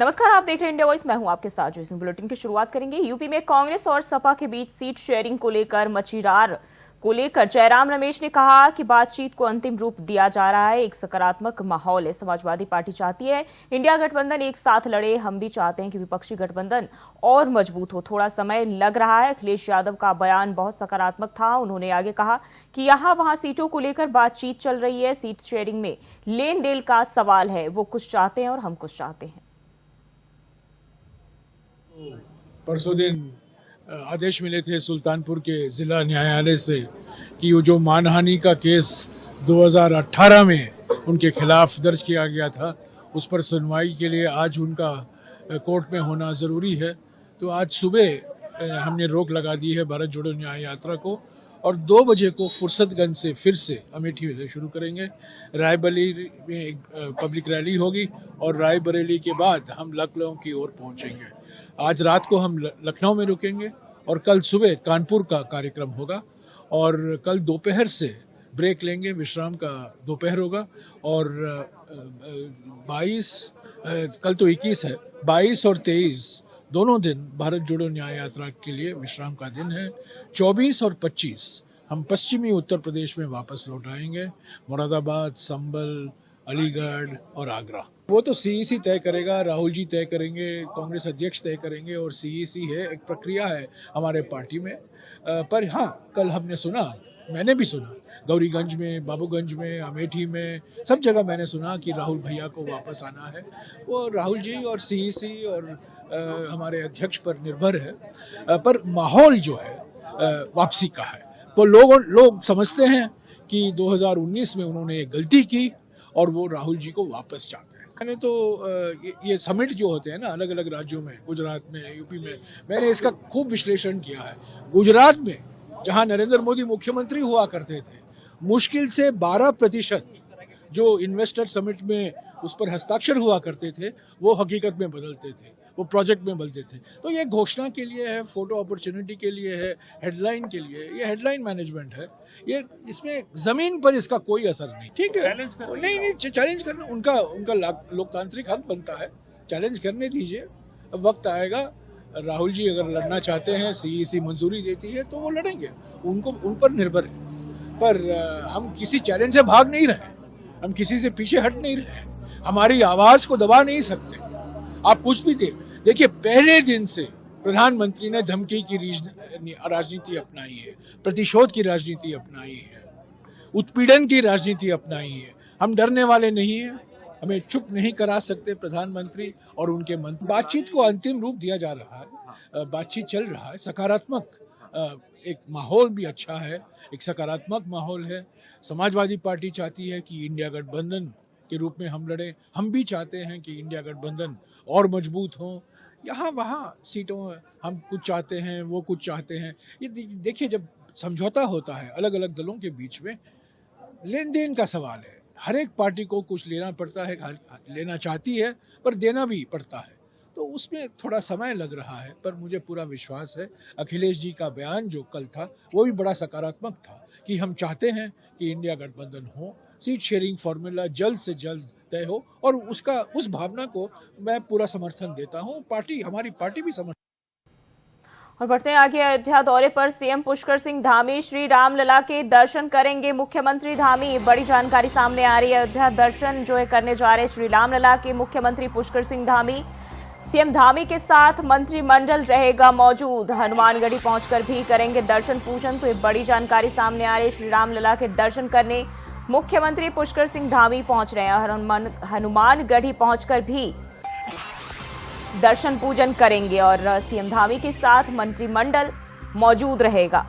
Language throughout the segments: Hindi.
नमस्कार, आप देख रहे हैं इंडिया वॉइस। मैं हूं आपके साथ जो बुलेटिन की शुरुआत करेंगे। यूपी में कांग्रेस और सपा के बीच सीट शेयरिंग को लेकर मचीरार को लेकर जयराम रमेश ने कहा कि बातचीत को अंतिम रूप दिया जा रहा है, एक सकारात्मक माहौल है। समाजवादी पार्टी चाहती है इंडिया गठबंधन एक साथ लड़े, हम भी चाहते हैं कि विपक्षी गठबंधन और मजबूत हो, थोड़ा समय लग रहा है। अखिलेश यादव का बयान बहुत सकारात्मक था। उन्होंने आगे कहा कि यहाँ वहां सीटों को लेकर बातचीत चल रही है, सीट शेयरिंग में लेन देन का सवाल है, वो कुछ चाहते हैं और हम कुछ चाहते हैं। परसों दिन आदेश मिले थे सुल्तानपुर के जिला न्यायालय से कि वो जो मानहानि का केस 2018 में उनके खिलाफ दर्ज किया गया था, उस पर सुनवाई के लिए आज उनका कोर्ट में होना ज़रूरी है। तो आज सुबह हमने रोक लगा दी है भारत जोड़ो न्याय यात्रा को, और 2 बजे को फुर्सतगंज से फिर से अमेठी से शुरू करेंगे। रायबरेली में एक पब्लिक रैली होगी और रायबरेली के बाद हम लखनऊ की ओर पहुंचेंगे। आज रात को हम लखनऊ में रुकेंगे और कल सुबह कानपुर का कार्यक्रम होगा, और कल दोपहर से ब्रेक लेंगे, विश्राम का दोपहर होगा। और 22 कल तो 21 है, 22 और 23 दोनों दिन भारत जोड़ो न्याय यात्रा के लिए विश्राम का दिन है। 24 और 25 हम पश्चिमी उत्तर प्रदेश में वापस लौट आएंगे, मुरादाबाद, संभल, अलीगढ़ और आगरा। वो तो सीईसी तय करेगा, राहुल जी तय करेंगे, कांग्रेस अध्यक्ष तय करेंगे, और सीईसी है, एक प्रक्रिया है हमारे पार्टी में। पर हाँ, कल हमने सुना, मैंने भी सुना, गौरीगंज में, बाबूगंज में, अमेठी में, सब जगह मैंने सुना कि राहुल भैया को वापस आना है। वो राहुल जी और सीईसी और हमारे अध्यक्ष पर निर्भर है। पर माहौल जो है वापसी का है। तो लोग समझते हैं कि 2019 में उन्होंने एक गलती की और वो राहुल जी को वापस चाहते हैं। मैंने तो ये समिट जो होते हैं ना अलग अलग राज्यों में, गुजरात में, यूपी में, मैंने इसका खूब विश्लेषण किया है। गुजरात में जहां नरेंद्र मोदी मुख्यमंत्री हुआ करते थे, मुश्किल से 12% जो इन्वेस्टर समिट में उस पर हस्ताक्षर हुआ करते थे, वो हकीकत में बदलते थे, वो प्रोजेक्ट में बदलते थे। तो ये घोषणा के लिए है, फोटो अपॉर्चुनिटी के लिए है, हेडलाइन के लिए, ये हेडलाइन मैनेजमेंट है। ये इसमें जमीन पर इसका कोई असर नहीं। ठीक है, नहीं चैलेंज करना उनका लोकतांत्रिक हक बनता है, चैलेंज करने दीजिए। अब वक्त आएगा, राहुल जी अगर लड़ना चाहते हैं, सीईसी मंजूरी देती है तो वो लड़ेंगे, उन पर निर्भर है। पर हम किसी चैलेंज से भाग नहीं रहे, हम किसी से पीछे हट नहीं रहे, हमारी आवाज को दबा नहीं सकते। आप कुछ भी देखिए, पहले दिन से प्रधानमंत्री ने धमकी की राजनीति अपनाई है, प्रतिशोध की राजनीति अपनाई है, उत्पीड़न की राजनीति अपनाई है। हम डरने वाले नहीं हैं, हमें चुप नहीं करा सकते प्रधानमंत्री और उनके मंत्री। बातचीत को अंतिम रूप दिया जा रहा है, बातचीत चल रहा है, सकारात्मक एक माहौल भी अच्छा है, एक सकारात्मक माहौल है। समाजवादी पार्टी चाहती है कि इंडिया गठबंधन के रूप में हम लड़ें, हम भी चाहते हैं कि इंडिया गठबंधन और मजबूत हो। यहाँ वहाँ सीटों हम कुछ चाहते हैं, वो कुछ चाहते हैं। ये देखिए, जब समझौता होता है अलग अलग दलों के बीच में, लेन देन का सवाल है। हर एक पार्टी को कुछ लेना पड़ता है, लेना चाहती है, पर देना भी पड़ता है। तो उसमें थोड़ा समय लग रहा है, पर मुझे पूरा विश्वास है। अखिलेश जी का बयान जो कल था वो भी बड़ा सकारात्मक था कि हम चाहते हैं कि इंडिया गठबंधन हो, सीट शेयरिंग फॉर्मूला जल्द से जल्द तय हो, और उस भावना को मैं पूरा समर्थन देता हूँ। हमारी पार्टी भी समर्थन। और बढ़ते हैं आगे। अयोध्या दौरे पर सीएम पुष्कर सिंह धामी श्री रामलला के दर्शन करेंगे। मुख्यमंत्री धामी, बड़ी जानकारी सामने आ रही है। अयोध्या दर्शन जो है करने जा रहे श्री रामलला के मुख्यमंत्री पुष्कर सिंह धामी। सीएम धामी के साथ मंत्रिमंडल रहेगा मौजूद। हनुमानगढ़ी पहुंचकर भी करेंगे दर्शन पूजन। तो ये बड़ी जानकारी सामने आ रही है। श्री रामलला के दर्शन करने मुख्यमंत्री पुष्कर सिंह धामी पहुंच रहे हैं। हनुमानगढ़ी पहुंचकर भी दर्शन पूजन करेंगे और सीएम धामी के साथ मंत्रिमंडल मौजूद रहेगा।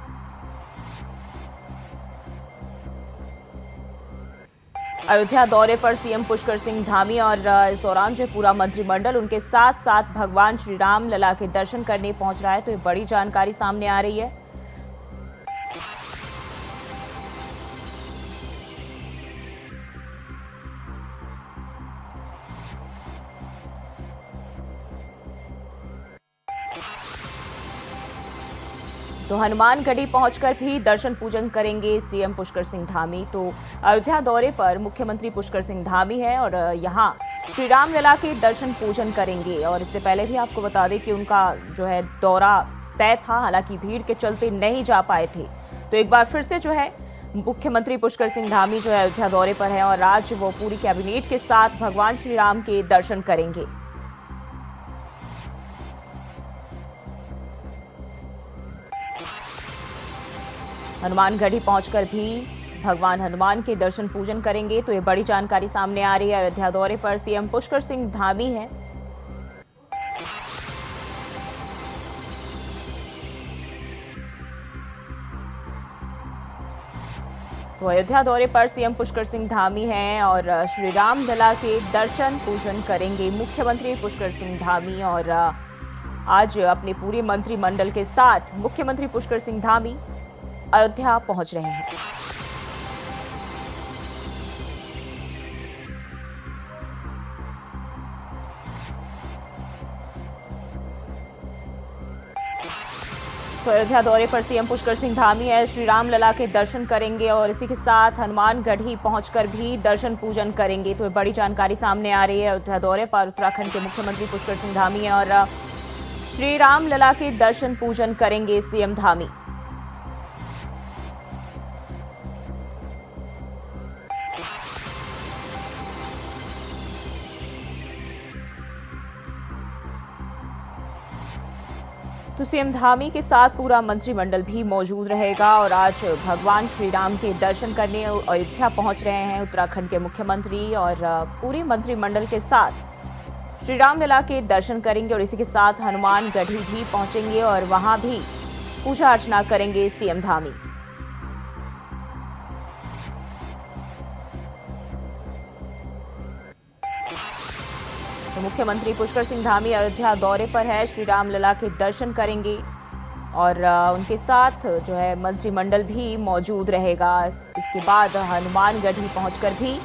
अयोध्या दौरे पर सीएम पुष्कर सिंह धामी और इस दौरान जो पूरा मंत्रिमंडल उनके साथ साथ भगवान श्री राम लला के दर्शन करने पहुंच रहा है। तो ये बड़ी जानकारी सामने आ रही है। तो हनुमानगढ़ी पहुंचकर भी दर्शन पूजन करेंगे सीएम पुष्कर सिंह धामी। तो अयोध्या दौरे पर मुख्यमंत्री पुष्कर सिंह धामी है और यहां श्री राम लला के दर्शन पूजन करेंगे। और इससे पहले भी आपको बता दें कि उनका जो है दौरा तय था, हालांकि भीड़ के चलते नहीं जा पाए थे। तो एक बार फिर से जो है मुख्यमंत्री पुष्कर सिंह धामी जो है अयोध्या दौरे पर है और आज वो पूरी कैबिनेट के साथ भगवान श्री राम के दर्शन करेंगे। हनुमानगढ़ी पहुंचकर भी भगवान हनुमान के दर्शन पूजन करेंगे। तो ये बड़ी जानकारी सामने आ रही है। अयोध्या दौरे पर सीएम पुष्कर सिंह धामी है। तो अयोध्या दौरे पर सीएम पुष्कर सिंह धामी हैं और श्री राम लला के दर्शन पूजन करेंगे मुख्यमंत्री पुष्कर सिंह धामी। और आज अपने पूरे मंत्रिमंडल के साथ मुख्यमंत्री पुष्कर सिंह धामी अयोध्या पहुंच रहे हैं। तो अयोध्या दौरे पर सीएम पुष्कर सिंह धामी है, श्री राम लला के दर्शन करेंगे और इसी के साथ हनुमानगढ़ी पहुंचकर भी दर्शन पूजन करेंगे। तो बड़ी जानकारी सामने आ रही है। अयोध्या दौरे पर उत्तराखंड के मुख्यमंत्री पुष्कर सिंह धामी है और श्री राम लला के दर्शन पूजन करेंगे सीएम धामी। तो सीएम धामी के साथ पूरा मंत्रिमंडल भी मौजूद रहेगा और आज भगवान श्री राम के दर्शन करने अयोध्या पहुंच रहे हैं उत्तराखंड के मुख्यमंत्री और पूरे मंत्रिमंडल के साथ श्री राम लला के दर्शन करेंगे और इसी के साथ हनुमानगढ़ी भी पहुंचेंगे और वहां भी पूजा अर्चना करेंगे सीएम धामी। तो मुख्यमंत्री पुष्कर सिंह धामी अयोध्या दौरे पर है, श्री राम लला के दर्शन करेंगे और उनके साथ जो है मंत्रिमंडल भी मौजूद रहेगा। इसके बाद हनुमानगढ़ी पहुंचकर भी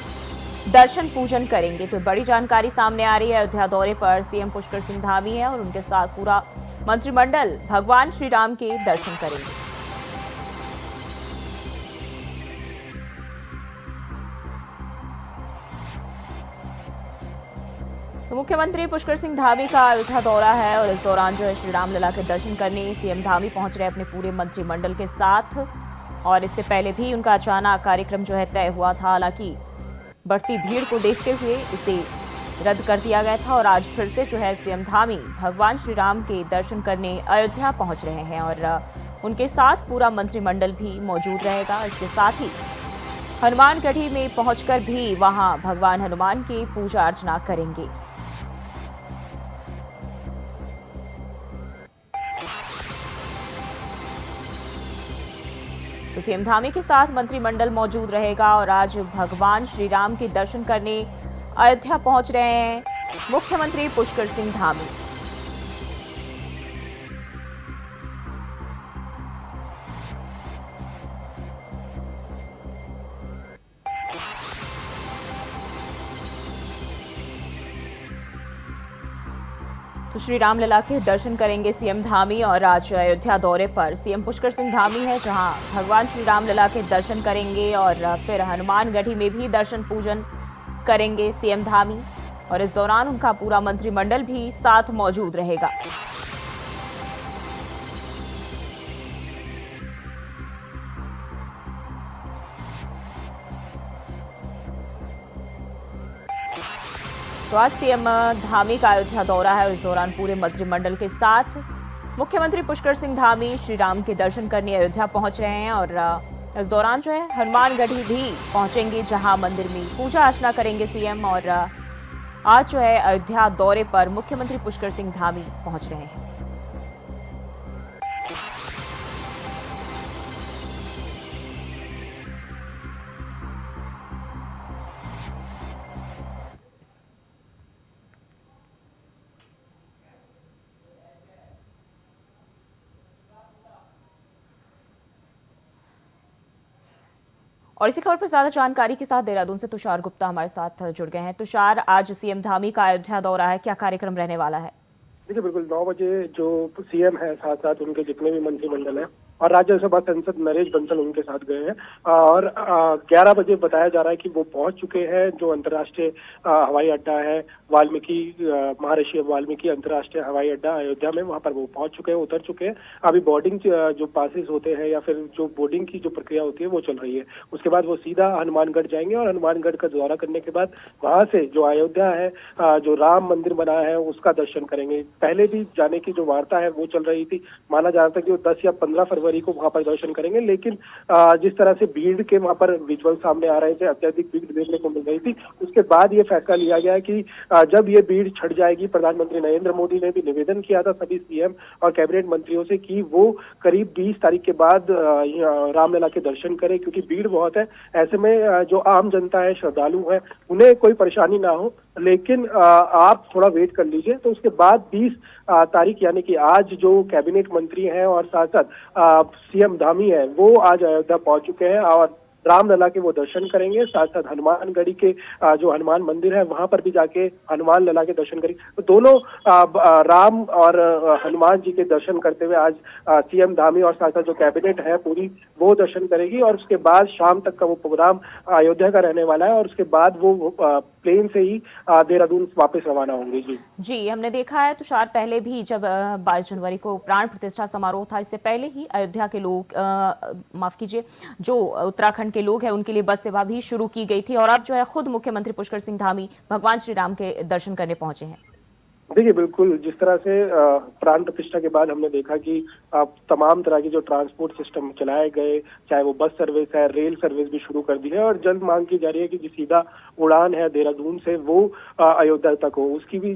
दर्शन पूजन करेंगे। तो बड़ी जानकारी सामने आ रही है। अयोध्या दौरे पर सीएम पुष्कर सिंह धामी है और उनके साथ पूरा मंत्रिमंडल भगवान श्री राम के दर्शन करेंगे। तो मुख्यमंत्री पुष्कर सिंह धामी का अयोध्या दौरा है और इस दौरान जो है श्री राम लला के दर्शन करने सीएम धामी पहुंच रहे अपने पूरे मंत्रिमंडल के साथ। और इससे पहले भी उनका अचानक कार्यक्रम जो है तय हुआ था, हालांकि बढ़ती भीड़ को देखते हुए इसे रद्द कर दिया गया था। और आज फिर से जो है सीएम धामी भगवान श्री राम के दर्शन करने अयोध्या पहुंच रहे हैं और उनके साथ पूरा मंत्रिमंडल भी मौजूद रहेगा। इसके साथ ही हनुमानगढ़ी में पहुंचकर भी वहां भगवान हनुमान की पूजा अर्चना करेंगे। तो सीएम धामी के साथ मंत्रिमंडल मौजूद रहेगा और आज भगवान श्री राम के दर्शन करने अयोध्या पहुंच रहे हैं मुख्यमंत्री पुष्कर सिंह धामी। तो श्री राम लला के दर्शन करेंगे सीएम धामी और आज अयोध्या दौरे पर सीएम पुष्कर सिंह धामी है, जहां भगवान श्री राम लला के दर्शन करेंगे और फिर हनुमानगढ़ी में भी दर्शन पूजन करेंगे सीएम धामी। और इस दौरान उनका पूरा मंत्रिमंडल भी साथ मौजूद रहेगा। तो आज सीएम धामी का अयोध्या दौरा है और इस दौरान पूरे मंत्रिमंडल के साथ मुख्यमंत्री पुष्कर सिंह धामी श्री राम के दर्शन करने अयोध्या पहुंच रहे हैं और इस दौरान जो है हनुमानगढ़ी भी पहुंचेंगे, जहां मंदिर में पूजा अर्चना करेंगे सीएम। और आज जो है अयोध्या दौरे पर मुख्यमंत्री पुष्कर सिंह धामी पहुंच रहे हैं। और इसी खबर पर ज्यादा जानकारी के साथ देहरादून से तुषार गुप्ता हमारे साथ जुड़ गए हैं। तुषार, आज सीएम धामी का अयोध्या दौरा है, क्या कार्यक्रम रहने वाला है? देखिए, बिल्कुल 9 बजे जो सीएम है साथ साथ उनके जितने भी मंत्रिमंडल है और राज्यसभा सांसद नरेश बंसल उनके साथ गए हैं। और 11 बजे बताया जा रहा है कि वो पहुंच चुके हैं जो अंतर्राष्ट्रीय हवाई अड्डा है वाल्मीकि, महर्षि वाल्मीकि अंतर्राष्ट्रीय हवाई अड्डा अयोध्या में, वहां पर वो पहुंच चुके हैं, उतर चुके हैं। अभी बोर्डिंग जो पासेस होते हैं या फिर जो बोर्डिंग की जो प्रक्रिया होती है वो चल रही है। उसके बाद वो सीधा हनुमानगढ़ जाएंगे और हनुमानगढ़ का दौरा करने के बाद वहां से जो अयोध्या है, जो राम मंदिर बना है उसका दर्शन करेंगे। पहले भी जाने की जो वार्ता है वो चल रही थी, माना जा रहा था कि वो 10 या 15 फरवरी को वहां पर दर्शन करेंगे, लेकिन जिस तरह से भीड़ के वहां पर विजुअल सामने आ रहे थे, अत्यधिक भीड़ देखने को मिल रही थी, उसके बाद ये फैसला लिया गया कि जब ये भीड़ छट जाएगी, प्रधानमंत्री नरेंद्र मोदी ने भी निवेदन किया था सभी सीएम और कैबिनेट मंत्रियों से कि वो करीब 20 तारीख के बाद रामलला के दर्शन करें, क्योंकि भीड़ बहुत है। ऐसे में जो आम जनता है, श्रद्धालु है, उन्हें कोई परेशानी ना हो, लेकिन आप थोड़ा वेट कर लीजिए। तो उसके बाद 20 तारीख यानी कि आज जो कैबिनेट मंत्री हैं और साथ साथ सीएम धामी है वो आज अयोध्या पहुंच चुके हैं और रामलला के वो दर्शन करेंगे। साथ साथ हनुमानगढ़ी के जो हनुमान मंदिर है वहां पर भी जाके हनुमान लला के दर्शन करेंगे। तो दोनों राम और हनुमान जी के दर्शन करते हुए आज सीएम धामी और साथ साथ जो कैबिनेट है पूरी वो दर्शन करेगी और उसके बाद शाम तक का वो प्रोग्राम अयोध्या का रहने वाला है और उसके बाद वो प्लेन से ही देहरादून वापस रवाना होंगे। जी, हमने देखा है तुषार, पहले भी जब 22 जनवरी को प्राण प्रतिष्ठा समारोह था, इससे पहले ही अयोध्या के लोग, माफ कीजिए, जो उत्तराखंड के लोग हैं उनके लिए बस सेवा भी शुरू की गई थी और अब जो है खुद मुख्यमंत्री पुष्कर सिंह धामी भगवान श्री राम के दर्शन करने पहुंचे हैं। देखिए, बिल्कुल जिस तरह से प्राण प्रतिष्ठा के बाद हमने देखा कि तमाम तरह के जो ट्रांसपोर्ट सिस्टम चलाए गए, चाहे वो बस सर्विस है, रेल सर्विस भी शुरू कर दी है और जल्द मांग की जा रही है कि जो सीधा उड़ान है देहरादून से वो अयोध्या तक हो। उसकी भी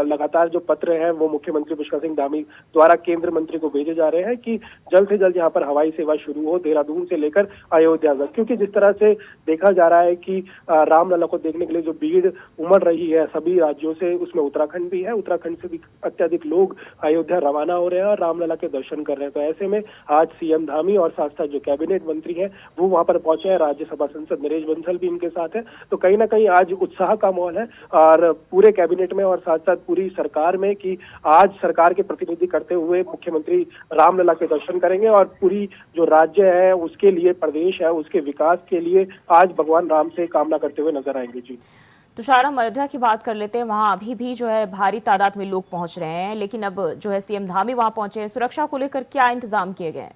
लगातार जो पत्र है वो मुख्यमंत्री पुष्कर सिंह धामी द्वारा केंद्र मंत्री को भेजे जा रहे हैं कि जल्द से जल्द यहाँ पर हवाई सेवा शुरू हो देहरादून से लेकर अयोध्या तक, क्योंकि जिस तरह से देखा जा रहा है कि रामलला को देखने के लिए जो भीड़ उमड़ रही है सभी राज्यों से, उसमें उत्तराखंड भी है, उत्तराखंड से भी अत्यधिक लोग अयोध्या रवाना हो रहे हैं और रामलला के दर्शन कर रहे हैं। तो ऐसे में आज सीएम धामी और साथ साथ जो कैबिनेट मंत्री हैं वो वहां पर पहुंचे हैं, राज्यसभा सांसद नरेश बंसल भी इनके साथ है। तो कहीं ना कहीं आज उत्साह का माहौल है और पूरे कैबिनेट में और साथ साथ पूरी सरकार में कि आज सरकार के प्रतिनिधि करते हुए मुख्यमंत्री रामलला के दर्शन करेंगे और पूरी जो राज्य है उसके लिए, प्रदेश है उसके विकास के लिए आज भगवान राम से कामना करते हुए नजर आएंगे। जी तुषार, हम अयोध्या की बात कर लेते हैं। वहां अभी भी जो है भारी तादाद में लोग पहुंच रहे हैं, लेकिन अब जो है सीएम धामी वहां पहुंचे हैं, सुरक्षा को लेकर क्या इंतजाम किए गए हैं?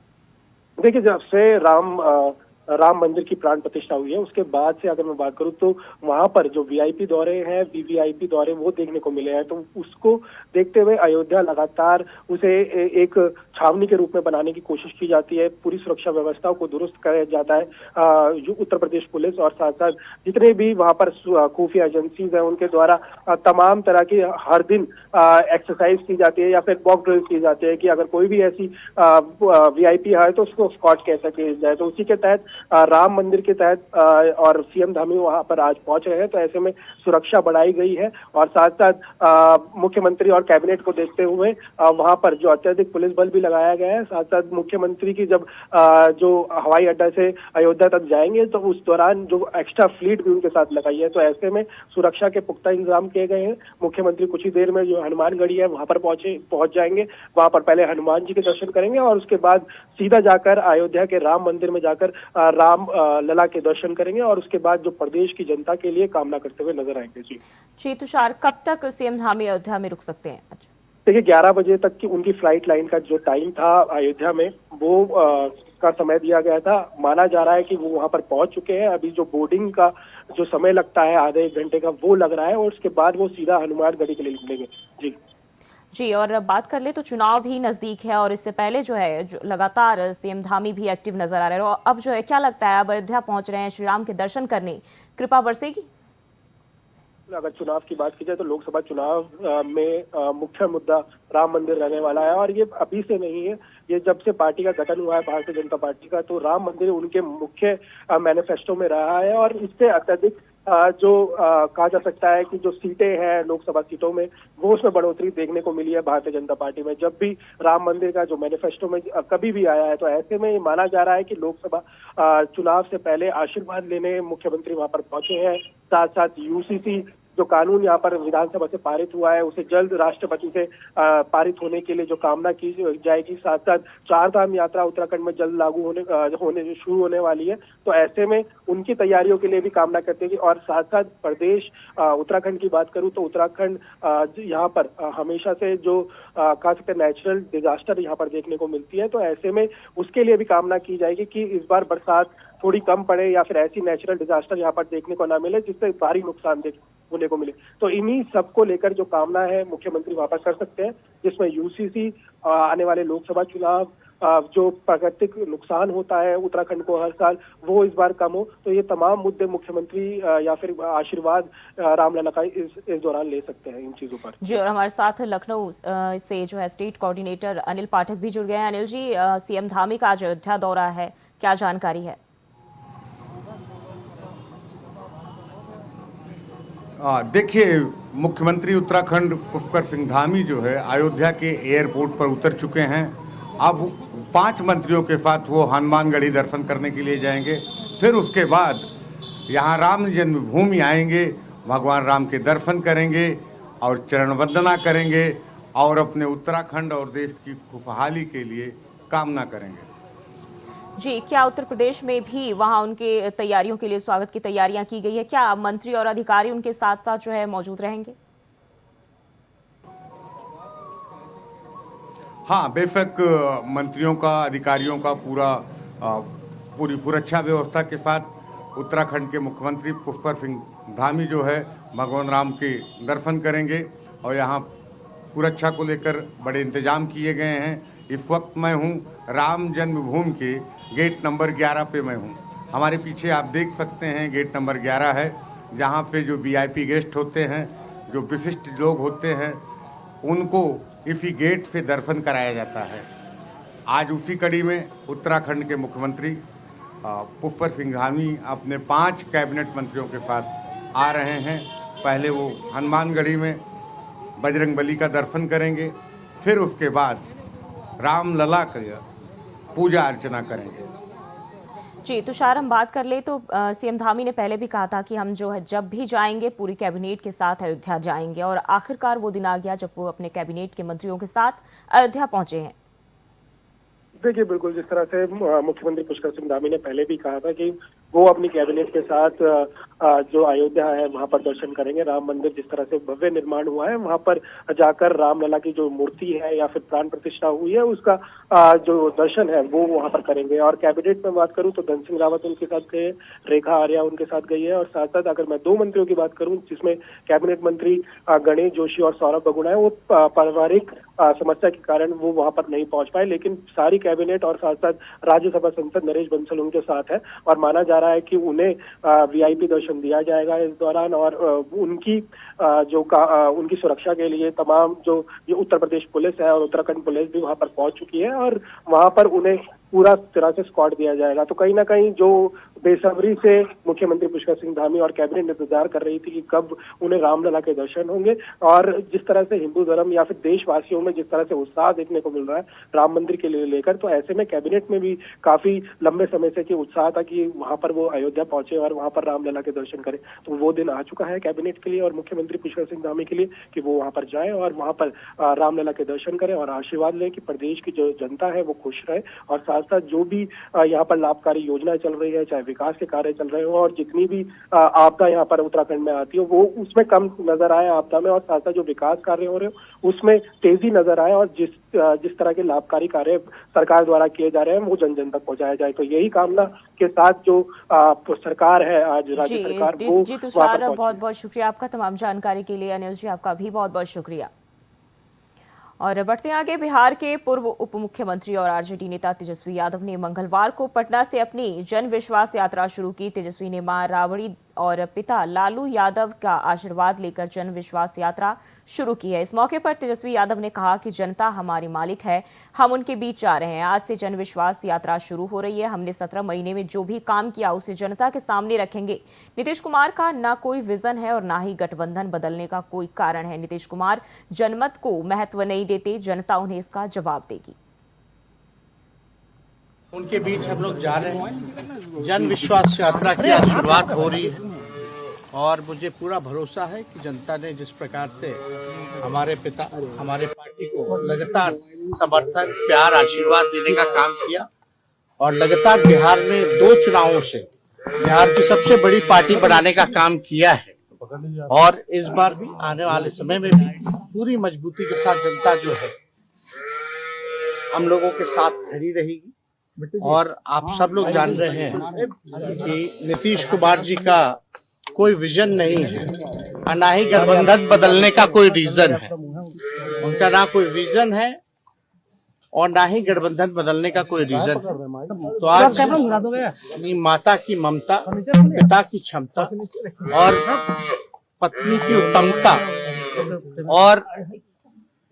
देखिए, जब से राम मंदिर की प्राण प्रतिष्ठा हुई है उसके बाद से अगर मैं बात करूं तो वहां पर जो वीआईपी दौरे हैं, वीवीआईपी दौरे वो देखने को मिले हैं। तो उसको देखते हुए अयोध्या लगातार उसे एक छावनी के रूप में बनाने की कोशिश की जाती है। पूरी सुरक्षा व्यवस्थाओं को दुरुस्त किया जाता है। जो उत्तर प्रदेश पुलिस और साथ साथ जितने भी वहां पर खुफिया एजेंसीज हैं उनके द्वारा तमाम तरह की हर दिन एक्सरसाइज की जाती है या फिर मॉक ड्रिल की जाती है कि अगर कोई भी ऐसी वीआईपी है तो उसको स्कॉट कैसे किया जाए। तो उसी के तहत राम मंदिर के तहत और सीएम धामी वहां पर आज पहुंच रहे हैं। तो ऐसे में सुरक्षा बढ़ाई गई है और साथ साथ मुख्यमंत्री और कैबिनेट को देखते हुए वहां पर जो अत्यधिक पुलिस बल भी लगाया गया है। साथ साथ मुख्यमंत्री की जब जो हवाई अड्डा से अयोध्या तक जाएंगे तो उस दौरान जो एक्स्ट्रा फ्लीट भी उनके साथ लगाई है। तो ऐसे में सुरक्षा के पुख्ता इंतजाम किए गए हैं। मुख्यमंत्री कुछ ही देर में जो हनुमानगढ़ी है वहां पर पहुंच जाएंगे। वहां पर पहले हनुमान जी के दर्शन करेंगे और उसके बाद सीधा जाकर अयोध्या के राम मंदिर में जाकर राम लला के दर्शन करेंगे और उसके बाद जो प्रदेश की जनता के लिए कामना करते हुए नजर आएंगे। जी तुषार, कब तक सीएम धामी अयोध्या में रुक सकते हैं? देखिए, 11 बजे तक की उनकी फ्लाइट लाइन का जो टाइम था अयोध्या में वो का समय दिया गया था। माना जा रहा है कि वो वहां पर पहुंच चुके हैं। अभी जो बोर्डिंग का जो समय लगता है आधे एक घंटे का वो लग रहा है और उसके बाद वो सीधा हनुमानगढ़ी के लिए निकलेंगे। जी, और बात कर ले तो चुनाव भी नजदीक है और इससे पहले जो है जो लगातार सीएम धामी भी एक्टिव नजर आ रहे हैं और अब जो है क्या लगता है, अब अयोध्या पहुंच रहे हैं श्री राम के दर्शन करने, कृपा बरसेगी? अगर चुनाव की बात की जाए तो लोकसभा चुनाव में मुख्य मुद्दा राम मंदिर रहने वाला है और ये अभी से नहीं है, ये जब से पार्टी का गठन हुआ है भारतीय जनता पार्टी का, तो राम मंदिर उनके मुख्य मैनिफेस्टो में रहा है और इससे अत्यधिक जो कहा जा सकता है कि जो सीटें हैं लोकसभा सीटों में वो उसमें बढ़ोतरी देखने को मिली है भारतीय जनता पार्टी में। जब भी राम मंदिर का जो मैनिफेस्टो में कभी भी आया है तो ऐसे में माना जा रहा है कि लोकसभा चुनाव से पहले आशीर्वाद लेने मुख्यमंत्री वहां पर पहुंचे हैं। साथ साथ यूसीसी जो कानून यहाँ पर विधानसभा से पारित हुआ है उसे जल्द राष्ट्रपति से पारित होने के लिए जो कामना की जाएगी। साथ साथ चारधाम यात्रा उत्तराखंड में जल्द लागू होने शुरू होने वाली है, तो ऐसे में उनकी तैयारियों के लिए भी कामना करते हैं। और साथ साथ प्रदेश उत्तराखंड की बात करूं तो उत्तराखंड यहाँ पर हमेशा से जो कह सकते नेचुरल डिजास्टर यहाँ पर देखने को मिलती है, तो ऐसे में उसके लिए भी कामना की जाएगी कि इस बार बरसात थोड़ी कम पड़े या फिर ऐसी नेचुरल डिजास्टर यहाँ पर देखने को ना मिले जिससे भारी नुकसान होने को मिले। तो इन्हीं सबको लेकर जो कामना है मुख्यमंत्री वापस कर सकते हैं, जिसमें यूसीसी, आने वाले लोकसभा चुनाव, जो प्राकृतिक नुकसान होता है उत्तराखंड को हर साल, वो इस बार कम हो। तो ये तमाम मुद्दे मुख्यमंत्री या फिर आशीर्वाद रामलला का इस दौरान ले सकते हैं इन चीजों पर। जी, और हमारे साथ लखनऊ से जो है स्टेट कोऑर्डिनेटर अनिल पाठक भी जुड़ गए हैं। अनिल जी, सीएम धामी का आज अयोध्या दौरा है, क्या जानकारी है? देखिए, मुख्यमंत्री उत्तराखंड पुष्कर सिंह धामी जो है अयोध्या के एयरपोर्ट पर उतर चुके हैं। अब 5 मंत्रियों के साथ वो हनुमानगढ़ी दर्शन करने के लिए जाएंगे। फिर उसके बाद यहाँ राम जन्मभूमि आएंगे, भगवान राम के दर्शन करेंगे और चरण वंदना करेंगे और अपने उत्तराखंड और देश की खुशहाली के लिए कामना करेंगे। जी, क्या उत्तर प्रदेश में भी वहां उनके तैयारियों के लिए स्वागत की तैयारियां की गई है? क्या मंत्री और अधिकारी उनके साथ साथ जो है मौजूद रहेंगे? हाँ, बेशक मंत्रियों का, अधिकारियों का पूरी सुरक्षा व्यवस्था के साथ उत्तराखंड के मुख्यमंत्री पुष्कर सिंह धामी जो है भगवान राम के दर्शन करेंगे और यहाँ सुरक्षा को लेकर बड़े इंतजाम किए गए हैं। इस वक्त मैं हूँ राम जन्मभूमि के गेट नंबर 11 पे मैं हूँ। हमारे पीछे आप देख सकते हैं गेट नंबर 11 है, जहाँ पे जो वीआईपी गेस्ट होते हैं, जो विशिष्ट लोग होते हैं, उनको इसी गेट से दर्शन कराया जाता है। आज उसी कड़ी में उत्तराखंड के मुख्यमंत्री पुष्कर सिंह धामी अपने 5 कैबिनेट मंत्रियों के साथ आ रहे हैं। पहले वो हनुमानगढ़ी में बजरंगबली का दर्शन करेंगे, फिर उसके बाद रामलला की पूजा अर्चना करेंगे। जी, तुषार, हम बात कर ले तो सीएम धामी ने पहले भी कहा था कि हम जो है जब भी जाएंगे पूरी कैबिनेट के साथ अयोध्या जाएंगे, और आखिरकार वो दिन आ गया जब वो अपने कैबिनेट के मंत्रियों के साथ अयोध्या पहुंचे हैं। देखिए, बिल्कुल जिस तरह से मुख्यमंत्री पुष्कर सिंह धामी ने पहले भी कहा था कि वो अपनी कैबिनेट के साथ जो अयोध्या है वहां पर दर्शन करेंगे। राम मंदिर जिस तरह से भव्य निर्माण हुआ है, वहां पर जाकर रामलला की जो मूर्ति है या फिर प्राण प्रतिष्ठा हुई है उसका जो दर्शन है वो वहां पर करेंगे। और कैबिनेट में बात करूं तो धन सिंह रावत उनके साथ गए, रेखा आर्या उनके साथ गई है, और साथ साथ अगर मैं 2 मंत्रियों की बात करूं जिसमें कैबिनेट मंत्री गणेश जोशी और सौरभ बगुड़ा है, वो पारिवारिक समस्या के कारण वो वहां पर नहीं पहुंच पाए, लेकिन सारी कैबिनेट और साथ साथ राज्यसभा सांसद नरेश बंसल उनके साथ है और माना जा रहा है कि उन्हें वीआईपी दर्शन दिया जाएगा इस दौरान। और उनकी उनकी सुरक्षा के लिए तमाम जो ये उत्तर प्रदेश पुलिस है और उत्तराखंड पुलिस भी वहां पर पहुंच चुकी है और वहां पर उन्हें पूरा तरह से स्क्वाड दिया जाएगा। तो कहीं ना कहीं जो बेसब्री से मुख्यमंत्री पुष्कर सिंह धामी और कैबिनेट इंतजार कर रही थी कि कब उन्हें रामलला के दर्शन होंगे, और जिस तरह से हिंदू धर्म या फिर देशवासियों में जिस तरह से उत्साह देखने को मिल रहा है राम मंदिर के लिए लेकर, तो ऐसे में कैबिनेट में भी काफी लंबे समय से कि उत्साह था कि वहां पर वो अयोध्या पहुंचे और वहां पर रामलला के दर्शन करें। तो वो दिन आ चुका है कैबिनेट के लिए और मुख्यमंत्री पुष्कर सिंह धामी के लिए कि वो वहां पर जाए और वहां पर रामलला के दर्शन करें और आशीर्वाद लें कि प्रदेश की जो जनता है वो खुश रहे, और साथ साथ जो भी यहाँ पर लाभकारी योजनाएं चल रही है, चाहे विकास के कार्य चल रहे हो और जितनी भी आपदा यहाँ पर उत्तराखंड में आती है वो उसमें कम नजर आए आपदा में, और साथ साथ जो विकास कार्य हो रहे हो उसमें तेजी नजर आए, और जिस तरह के लाभकारी कार्य सरकार द्वारा किए जा रहे हैं वो जन जन तक पहुंचाया जाए। तो यही कामना के साथ जो सरकार है आज राज्य सरकार वो जी तुषार, बहुत बहुत शुक्रिया आपका तमाम जानकारी के लिए। अनिल जी, आपका भी बहुत बहुत शुक्रिया। और बढ़ते आगे, बिहार के पूर्व उप मुख्यमंत्री और आरजेडी नेता तेजस्वी यादव ने मंगलवार को पटना से अपनी जन विश्वास यात्रा शुरू की। तेजस्वी ने मां राबड़ी और पिता लालू यादव का आशीर्वाद लेकर जन विश्वास यात्रा शुरू की है। इस मौके पर तेजस्वी यादव ने कहा कि जनता हमारी मालिक है, हम उनके बीच जा रहे हैं। आज से जन विश्वास यात्रा शुरू हो रही है। हमने 17 महीने में जो भी काम किया उसे जनता के सामने रखेंगे। नीतीश कुमार का ना कोई विजन है और ना ही गठबंधन बदलने का कोई कारण है। नीतीश कुमार जनमत को महत्व नहीं देते, जनता उन्हें इसका जवाब देगी। उनके बीच हम लोग जा रहे हैं। जन विश्वास यात्रा की आज शुरुआत हो रही है। और मुझे पूरा भरोसा है कि जनता ने जिस प्रकार से हमारे पिता, हमारे पार्टी को लगातार समर्थन, प्यार, आशीर्वाद देने का काम किया और लगातार बिहार में 2 चुनावों से बिहार की सबसे बड़ी पार्टी बनाने का काम किया है और इस बार भी आने वाले समय में भी पूरी मजबूती के साथ जनता जो है हम लोगों के साथ खड़ी रहेगी। और आप सब लोग जान रहे हैं कि नीतीश कुमार जी का कोई विजन नहीं है और ना ही गठबंधन बदलने का कोई रीजन है। उनका ना कोई विजन है और ना ही गठबंधन बदलने का कोई रीजन है। तो आज अपनी माता की ममता, पिता की क्षमता और पत्नी की उत्तमता और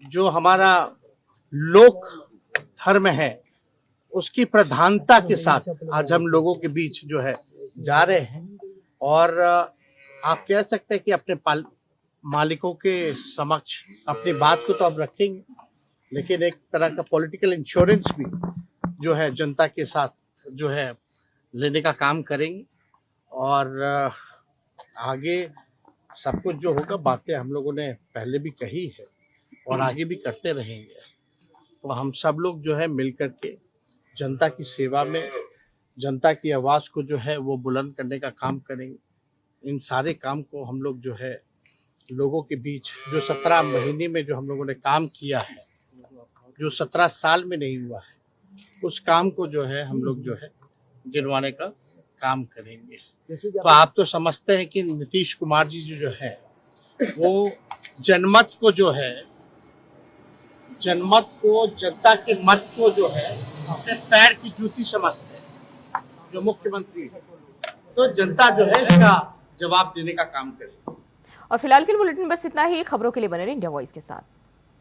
जो हमारा लोक धर्म है उसकी प्रधानता के साथ आज हम लोगों के बीच जो है जा रहे हैं। और आप कह सकते हैं कि अपने मालिकों के समक्ष अपनी बात को तो अब रखेंगे, लेकिन एक तरह का पॉलिटिकल इंश्योरेंस भी जो है जनता के साथ जो है लेने का काम करेंगे। और आगे सब कुछ जो होगा, बातें हम लोगों ने पहले भी कही है और आगे भी करते रहेंगे। तो हम सब लोग जो है मिल करके जनता की सेवा में जनता की आवाज़ को जो है वो बुलंद करने का काम करेंगे। इन सारे काम को हम लोग जो है लोगों के बीच जो 17 महीने में जो हम लोगों ने काम किया है, जो 17 साल में नहीं हुआ है, उस काम को जो है हम लोग जो है गिनवाने का काम करेंगे। तो आप तो समझते हैं कि नीतीश कुमार जी जो है वो जनमत को जो है, जनमत को, जनता के मत को जो है अपने पैर की जूती समझते हैं जो मुख्यमंत्री है। तो जनता जो है इसका जवाब देने का काम करे। और फिलहाल के लिए बुलेटिन बस इतना ही। खबरों के लिए बने रहिए इंडिया वॉइस के साथ।